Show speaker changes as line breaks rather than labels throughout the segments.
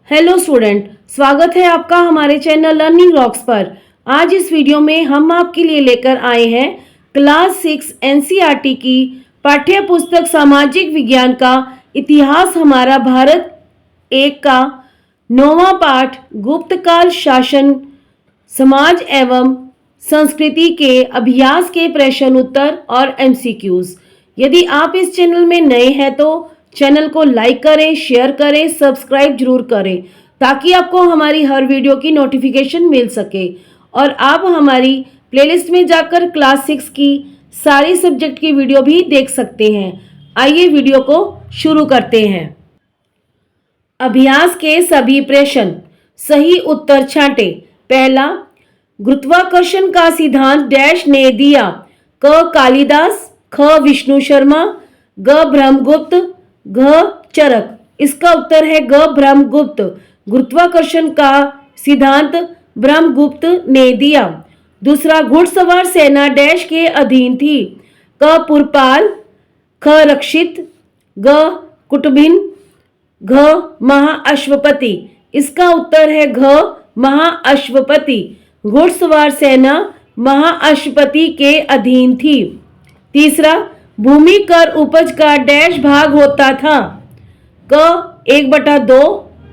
Hello student, स्वागत है आपका हमारे चैनल लर्निंग रॉक्स पर। आज इस वीडियो में हम आपके लिए लेकर आए हैं क्लास 6 एनसीईआरटी की पाठ्य पुस्तक सामाजिक विज्ञान का इतिहास हमारा भारत 1 का 9वां पाठ गुप्तकाल शासन समाज एवं संस्कृति के अभ्यास के प्रश्न उत्तर और एमसीक्यूज। यदि आप इस चैनल में नए हैं तो चैनल को लाइक करें, शेयर करें, सब्सक्राइब जरूर करें ताकि आपको हमारी हर वीडियो की नोटिफिकेशन मिल सके और आप हमारी प्लेलिस्ट में जाकर क्लास 6 की सारी सब्जेक्ट की वीडियो भी देख सकते हैं। आइए वीडियो को शुरू करते हैं। अभ्यास के सभी प्रश्न सही उत्तर छांटे। पहला, गुरुत्वाकर्षण का सिद्धांत डैश ने दिया। क कालिदास, ख विष्णु शर्मा, ग ब्रह्मगुप्त, घ चरक। इसका उत्तर है ग ब्रह्मगुप्त। गुरुत्वाकर्षण का सिद्धांत ब्रह्मगुप्त ने दिया। दूसरा, घुड़सवार सेना डैश के अधीन थी। क पुरपाल, ख रक्षित, ग कुटुबिन, घ महाअश्वपति। इसका उत्तर है घ महाअश्वपति। घुड़सवार सेना महाअश्वपति के अधीन थी। तीसरा, भूमि कर उपज का डैश भाग होता था। क 1/2,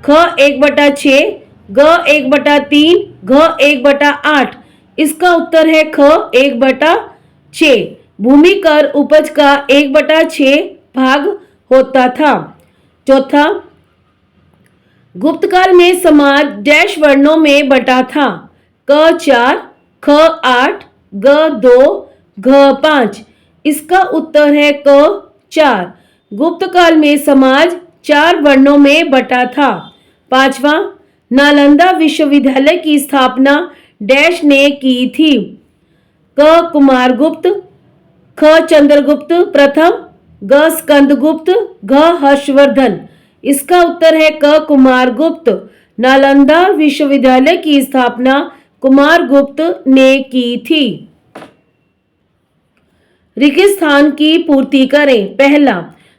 ख 1/6, ग 1/3, घ 1/8। इसका उत्तर है ख 1/6। भूमि कर उपज का 1/6 भाग होता था। चौथा, गुप्तकाल में समाज डैश वर्णों में बटा था। क 4, ख 8, ग 2, घ 5। इसका उत्तर है क 4। गुप्तकाल में समाज 4 वर्णों में बटा था। पांचवा, नालंदा विश्वविद्यालय की स्थापना डैश ने की थी। क कुमारगुप्त, ख चंद्रगुप्त प्रथम, ग स्कंदगुप्त, घ हर्षवर्धन। इसका उत्तर है क कुमारगुप्त। नालंदा विश्वविद्यालय की स्थापना कुमारगुप्त ने की थी। रिक्त स्थान की पूर्ति करें। पहला,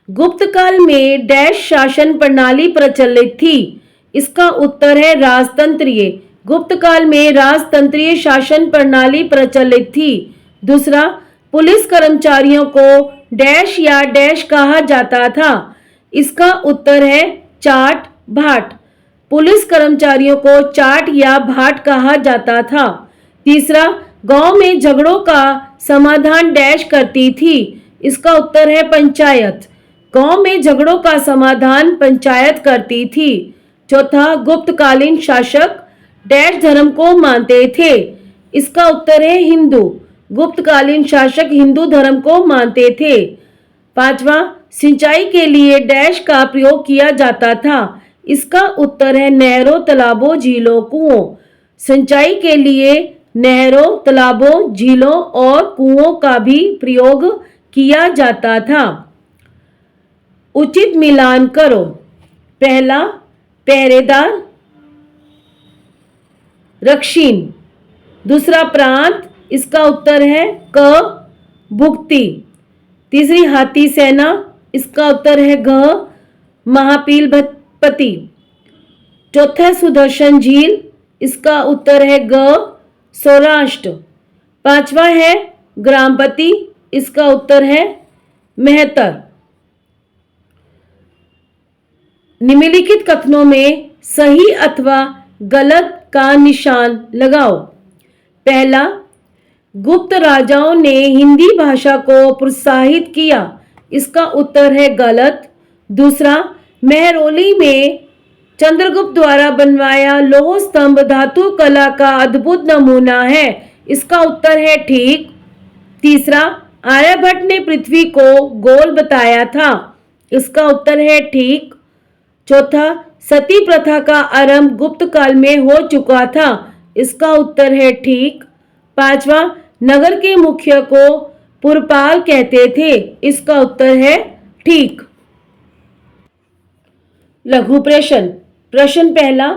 गुप्तकाल में डैश शासन प्रणाली प्रचलित थी। इसका उत्तर है राजतंत्रीय। गुप्तकाल में राजतंत्रीय शासन प्रणाली प्रचलित थी। दूसरा, पुलिस कर्मचारियों को डैश या डैश कहा जाता था। इसका उत्तर है चाट भाट। पुलिस कर्मचारियों को चाट या भाट कहा जाता था। तीसरा, गांव में झगड़ों का समाधान डैश करती थी। इसका उत्तर है पंचायत। गांव में झगड़ों का समाधान पंचायत करती थी। चौथा, गुप्तकालीन शासक डैश धर्म को मानते थे। इसका उत्तर है हिंदू। गुप्तकालीन शासक हिंदू धर्म को मानते थे। पांचवा, सिंचाई के लिए डैश का प्रयोग किया जाता था। इसका उत्तर है नहरों, तालाबों, झीलों, कुओं। सिंचाई के लिए नहरों, तालाबों, झीलों और कुओं का भी प्रयोग किया जाता था। उचित मिलान करो। पहला, पहरेदार, रक्षीन। दूसरा, प्रांत। इसका उत्तर है क भुक्ति। तीसरी, हाथी सेना। इसका उत्तर है घ महापीलपति। चौथा, सुदर्शन झील। इसका उत्तर है ग सौराष्ट्र। पांचवा है ग्रामपति। इसका उत्तर है मेहतर। निम्नलिखित कथनों में सही अथवा गलत का निशान लगाओ। पहला, गुप्त राजाओं ने हिंदी भाषा को प्रोत्साहित किया। इसका उत्तर है गलत। दूसरा, मेहरौली में चंद्रगुप्त द्वारा बनवाया लौह स्तंभ धातु कला का अद्भुत नमूना है। इसका उत्तर है ठीक। तीसरा, आर्यभट्ट ने पृथ्वी को गोल बताया था। इसका उत्तर है ठीक। चौथा, सती प्रथा का आरंभ गुप्त काल में हो चुका था। इसका उत्तर है ठीक। पांचवा, नगर के मुखिया को पुरपाल कहते थे। इसका उत्तर है ठीक। लघु प्रश्न। प्रश्न पहला,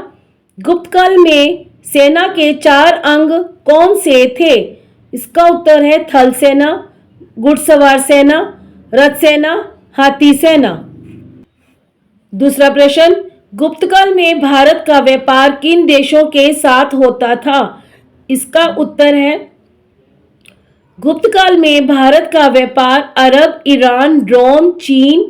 गुप्तकाल में सेना के 4 अंग कौन से थे? इसका उत्तर है थल सेना, घुड़सवार सेना, रथ सेना, हाथी सेना। दूसरा प्रश्न, गुप्तकाल में भारत का व्यापार किन देशों के साथ होता था? इसका उत्तर है गुप्तकाल में भारत का व्यापार अरब, ईरान, रोम, चीन,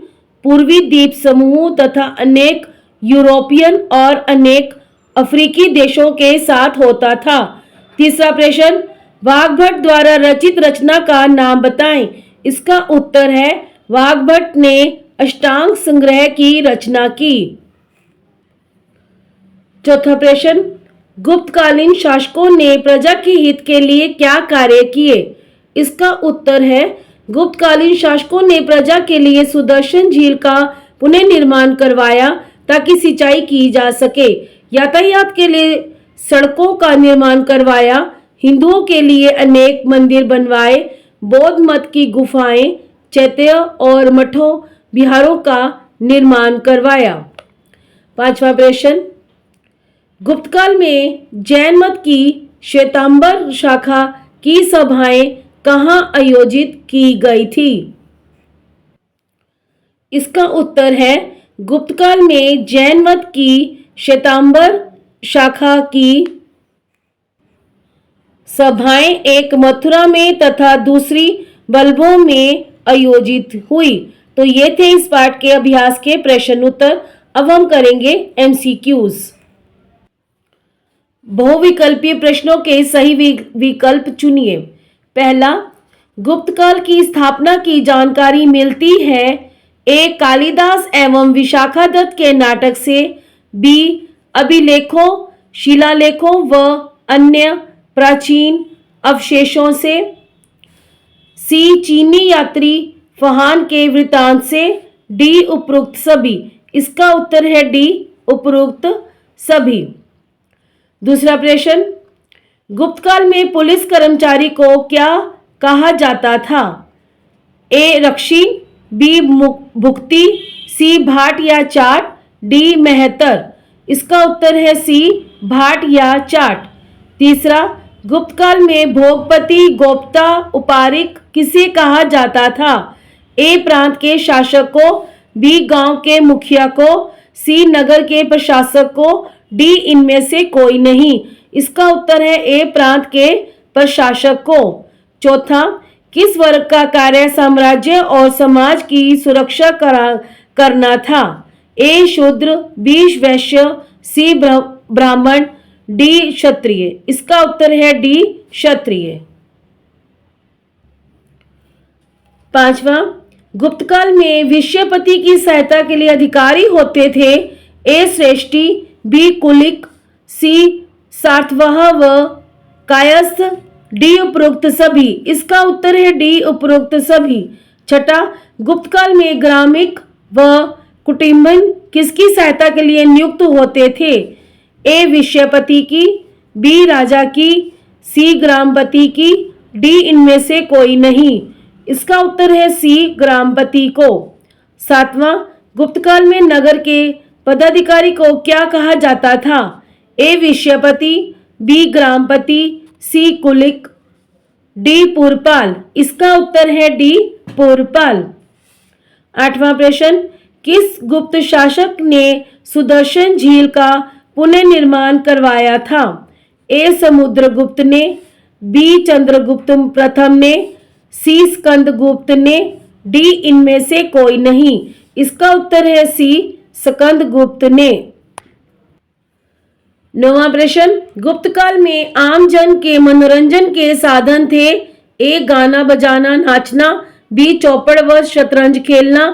पूर्वी द्वीप समूह तथा अनेक यूरोपियन और अनेक अफ्रीकी देशों के साथ होता था। तीसरा प्रश्न, वाग्भट द्वारा रचित रचना का नाम बताएं। इसका उत्तर है वाग्भट ने अष्टांग संग्रह की रचना की। चौथा प्रश्न, गुप्तकालीन शासकों ने प्रजा के हित के लिए क्या कार्य किए? इसका उत्तर है गुप्तकालीन शासकों ने प्रजा के लिए सुदर्शन झील का पुनर्निर्माण करवाया ताकि सिंचाई की जा सके, यातायात के लिए सड़कों का निर्माण करवाया, हिंदुओं के लिए अनेक मंदिर बनवाए, बौद्ध मत की गुफाएं, चैत्य और मठों विहारों का निर्माण करवाया। पांचवा प्रश्न, गुप्तकाल में जैन मत की श्वेतांबर शाखा की सभाएं कहाँ आयोजित की गई थी? इसका उत्तर है गुप्तकाल में जैन मत की श्वेतांबर शाखा की सभाएं एक मथुरा में तथा दूसरी बल्बों में आयोजित हुई। तो ये थे इस पाठ के अभ्यास के प्रश्न उत्तर। अब हम करेंगे एमसीक्यूज। बहुविकल्पीय प्रश्नों के सही विकल्प चुनिए। पहला, गुप्तकाल की स्थापना की जानकारी मिलती है ए. कालिदास एवं विशाखा दत्त के नाटक से, बी. अभिलेखों, शिलालेखों व अन्य प्राचीन अवशेषों से, सी. चीनी यात्री फहान के वृत्तांत से, डी. उपरोक्त सभी। इसका उत्तर है डी. उपरोक्त सभी। दूसरा प्रश्न, गुप्तकाल में पुलिस कर्मचारी को क्या कहा जाता था? ए. रक्षी, बी. भुक्ती, सी. भाट या चाट, डी. मेहतर। इसका उत्तर है सी. भाट या चाट। तीसरा, गुप्तकाल में भोगपति, गोप्ता, उपारिक किसे कहा जाता था? ए. प्रांत के शासक को, बी. गांव के मुखिया को, सी. नगर के प्रशासक को, डी. इनमें से कोई नहीं। इसका उत्तर है ए. प्रांत के प्रशासक को। चौथा, किस वर्ग का कार्य साम्राज्य और समाज की सुरक्षा करना था? ए. शूद्र, बी. वैश्य, सी. ब्राह्मण, डी. क्षत्रिय। इसका उत्तर है डी. क्षत्रिय। पांचवा, गुप्तकाल में विषयपति की सहायता के लिए अधिकारी होते थे ए. श्रेष्ठी, बी. कुलिक, सी. सार्थवाह व कायस्थ, डी. उपरोक्त सभी। इसका उत्तर है डी. उपरोक्त सभी। छठा, गुप्तकाल में ग्रामिक व कुटुंबन किसकी सहायता के लिए नियुक्त होते थे? ए. विषयपति की, बी. राजा की, सी. ग्रामपति की, डी. इनमें से कोई नहीं। इसका उत्तर है सी. ग्रामपति को। सातवां, गुप्तकाल में नगर के पदाधिकारी को क्या कहा जाता था? ए. विषयपति, बी. ग्रामपति, सी. कुलिक, डी. पुरपाल। इसका उत्तर है डी. पुरपाल। आठवां प्रश्न, किस गुप्त शासक ने सुदर्शन झील का पुनर्निर्माण करवाया था? ए. समुद्रगुप्त ने, बी. चंद्रगुप्त प्रथम ने, सी. स्कंदगुप्त ने, डी. इनमें से कोई नहीं। इसका उत्तर है सी. स्कंदगुप्त ने। नौवां प्रश्न, गुप्तकाल में आम जन के मनोरंजन के साधन थे ए. गाना बजाना नाचना, बी. चौपड़ व शतरंज खेलना,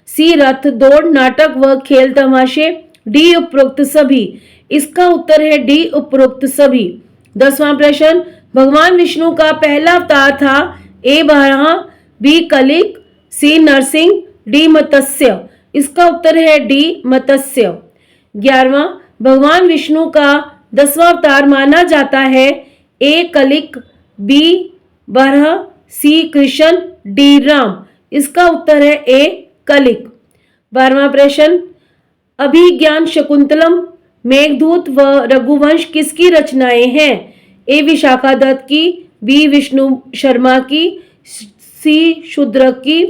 सी. रथ दौड़ नाटक व खेल तमाशे, डी. उपरोक्त सभी। इसका उत्तर है डी. उपरोक्त सभी। 10वां प्रश्न, भगवान विष्णु का पहला अवतार था ए. बराह, बी. कलिक, सी. नरसिंह, डी. मत्स्य। इसका उत्तर है डी. मत्स्य। 11वां, भगवान विष्णु का 10वां अवतार माना जाता है ए. कलिक, बी. बराह, सी. कृष्ण, डी. राम। इसका उत्तर है ए. कलिक। 12वां प्रश्न, अभिज्ञान शकुंतलम, मेघदूत व रघुवंश किसकी रचनाएं हैं? ए. विशाखा दत्त की, बी. विष्णु शर्मा की, सी. शूद्रक की,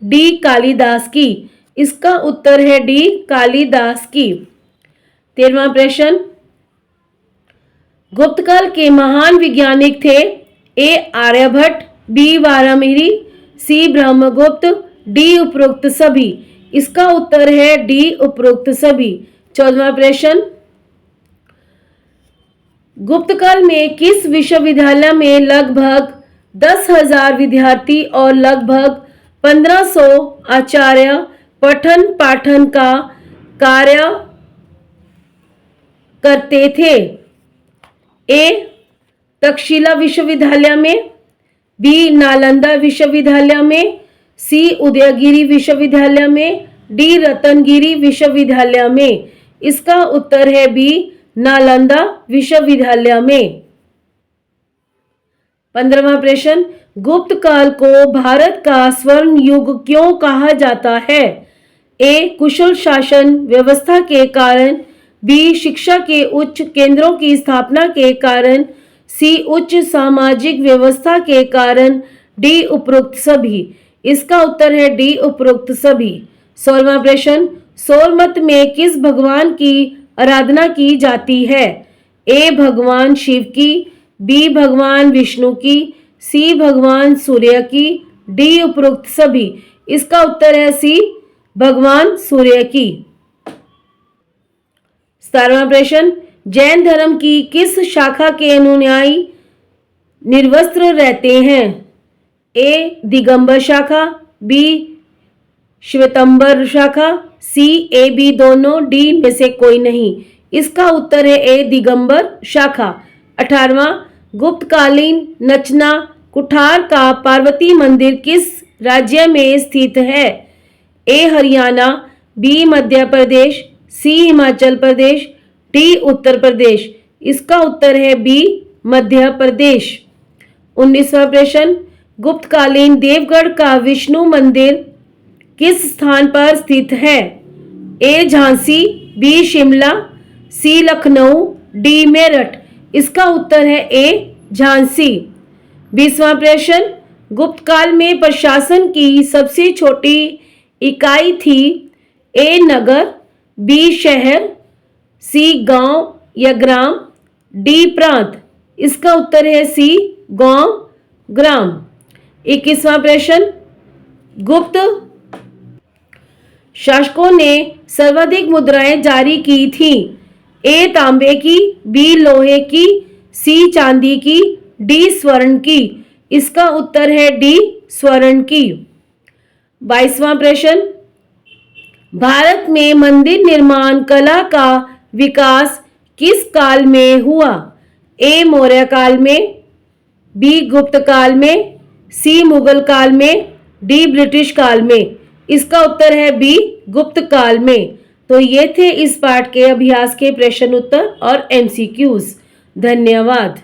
डी. कालिदास की। इसका उत्तर है डी. कालिदास की। 13वां प्रश्न, गुप्त काल के महान वैज्ञानिक थे? ए आर्यभट्ट, बी वारामिहिर, सी ब्रह्मगुप्त, डी उपरोक्त सभी। इसका उत्तर है डी उपरोक्त सभी। 14वां प्रश्न, गुप्त काल में किस विश्वविद्यालय में लगभग 10,000 विद्यार्थी और लगभग 1500 आचार्य पठन पाठन का कार्य करते थे? ए तक्षशिला विश्वविद्यालय में, बी नालंदा विश्वविद्यालय में, सी उदयगिरी विश्वविद्यालय में, डी रत्नगिरी विश्वविद्यालय में। इसका उत्तर है बी नालंदा विश्वविद्यालय में। 15वां प्रश्न, गुप्त काल को भारत का स्वर्ण युग क्यों कहा जाता है? ए कुशल शासन व्यवस्था के कारण, बी शिक्षा के उच्च केंद्रों की स्थापना के कारण, सी उच्च सामाजिक व्यवस्था के कारण, डी उपरोक्त सभी। इसका उत्तर है डी उपरोक्त सभी। 16वां प्रश्न, सौर मत में किस भगवान की आराधना की जाती है? ए भगवान शिव की, बी भगवान विष्णु की, सी भगवान सूर्य की, डी उपरोक्त सभी। इसका उत्तर है सी भगवान सूर्य की। 17वां प्रश्न, जैन धर्म की किस शाखा के अनुयायी निर्वस्त्र रहते हैं? ए दिगंबर शाखा, बी श्वेतंबर शाखा, सी ए बी दोनों, डी में से कोई नहीं। इसका उत्तर है ए दिगंबर शाखा। 18वां, गुप्तकालीन नचना कुठार का पार्वती मंदिर किस राज्य में स्थित है? ए हरियाणा, बी मध्य प्रदेश, सी हिमाचल प्रदेश, डी उत्तर प्रदेश। इसका उत्तर है बी मध्य प्रदेश। 19वां प्रश्न, गुप्तकालीन देवगढ़ का विष्णु मंदिर किस स्थान पर स्थित है? ए झांसी, बी शिमला, सी लखनऊ, डी मेरठ। इसका उत्तर है ए झांसी। 20वां प्रश्न, गुप्त काल में प्रशासन की सबसे छोटी इकाई थी? ए नगर, बी शहर, सी गांव या ग्राम, डी प्रांत। इसका उत्तर है सी गांव ग्राम। 21वां प्रश्न, गुप्त शासकों ने सर्वाधिक मुद्राएं जारी की थी? ए तांबे की, बी लोहे की, सी चांदी की, डी स्वर्ण की। इसका उत्तर है डी स्वर्ण की। 22वां प्रश्न, भारत में मंदिर निर्माण कला का विकास किस काल में हुआ? ए मौर्य काल में, बी गुप्त काल में, सी मुगल काल में, डी ब्रिटिश काल में। इसका उत्तर है बी गुप्त काल में। तो ये थे इस पाठ के अभ्यास के प्रश्न उत्तर और एमसीक्यूज। धन्यवाद।